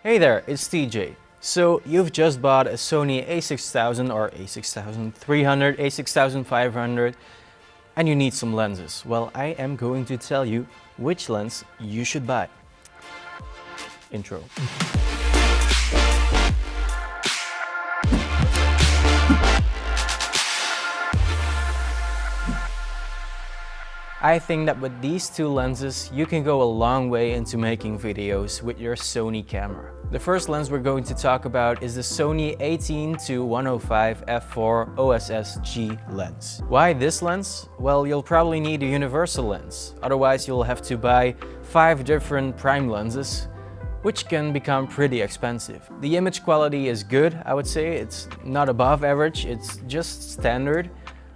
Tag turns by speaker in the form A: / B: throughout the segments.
A: Hey there, it's TJ. So you've just bought a Sony A6000 or A6300, A6500 and you need some lenses. Well, I am going to tell you which lens you should buy. Intro. I think that with these two lenses, you can go a long way into making videos with your Sony camera. The first lens we're going to talk about is the Sony 18-105 f4 OSS-G lens. Why this lens? Well, you'll probably need a universal lens. Otherwise, you'll have to buy 5 different prime lenses, which can become pretty expensive. The image quality is good, I would say. It's not above average, it's just standard.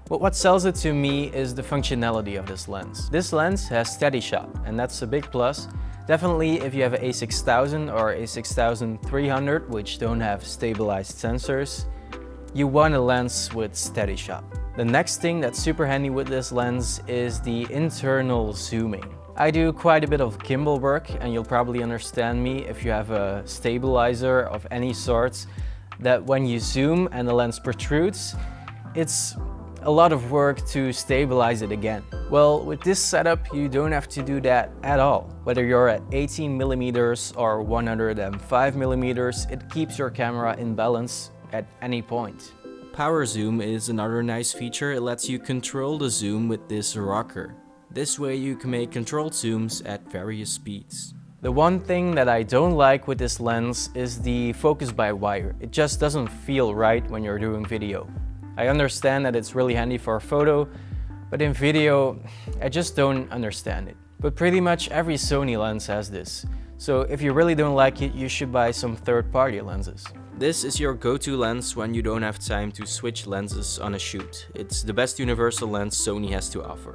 A: But what sells it to me is the functionality of this lens. This lens has steady shot, and that's a big plus. Definitely if you have an A6000 or A6300, which don't have stabilized sensors, you want a lens with steady shot. The next thing that's super handy with this lens is the internal zooming. I do quite a bit of gimbal work, and you'll probably understand me if you have a stabilizer of any sorts, that when you zoom and the lens protrudes, it's a lot of work to stabilize it again. Well, with this setup, you don't have to do that at all. Whether you're at 18mm or 105mm, it keeps your camera in balance at any point. Power zoom is another nice feature. It lets you control the zoom with this rocker. This way you can make controlled zooms at various speeds. The one thing that I don't like with this lens is the focus by wire. It just doesn't feel right when you're doing video. I understand that it's really handy for a photo, but in video, I just don't understand it. But pretty much every Sony lens has this. So if you really don't like it, you should buy some third-party lenses. This is your go-to lens when you don't have time to switch lenses on a shoot. It's the best universal lens Sony has to offer.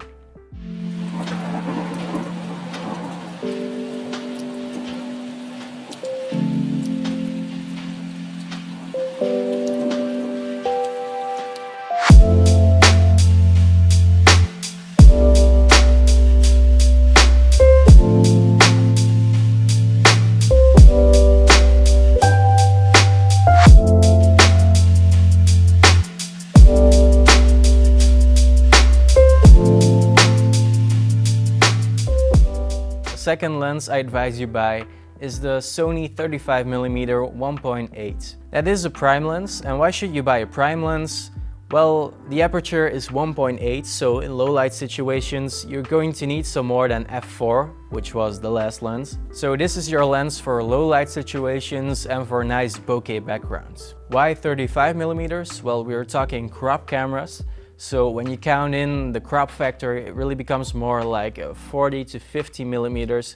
A: Second lens I advise you buy is the Sony 35mm 1.8. That is a prime lens, and why should you buy a prime lens? Well, the aperture is 1.8, so in low light situations you're going to need some more than f4, which was the last lens. So this is your lens for low light situations and for nice bokeh backgrounds. Why 35mm? Well, we're talking crop cameras. So when you count in the crop factor, it really becomes more like 40 to 50mm,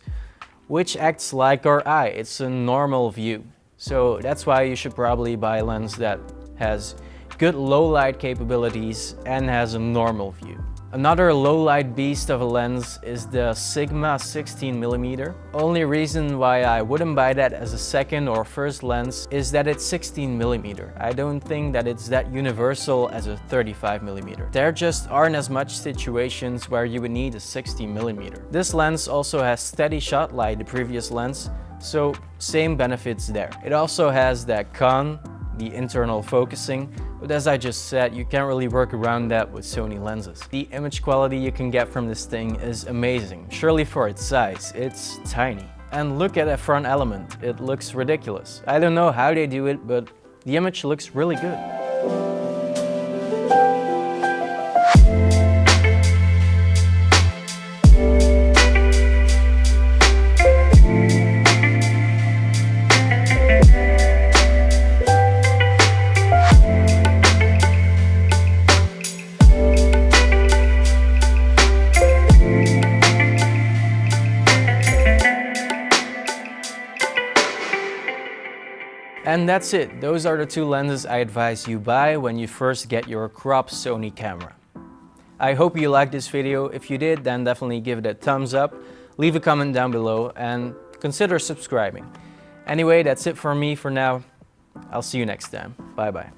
A: which acts like our eye. It's a normal view. So that's why you should probably buy a lens that has good low light capabilities and has a normal view. Another low light beast of a lens is the Sigma 16mm. Only reason why I wouldn't buy that as a second or first lens is that it's 16mm. I don't think that it's that universal as a 35mm. There just aren't as much situations where you would need a 60mm. This lens also has steady shot like the previous lens, so same benefits there. It also has that con, the internal focusing, but as I just said, you can't really work around that with Sony lenses. The image quality you can get from this thing is amazing. Surely for its size, it's tiny. And look at that front element, it looks ridiculous. I don't know how they do it, but the image looks really good. And that's it. Those are the two lenses I advise you buy when you first get your crop Sony camera. I hope you liked this video. If you did, then definitely give it a thumbs up, leave a comment down below, and consider subscribing. Anyway, that's it for me for now. I'll see you next time. Bye bye.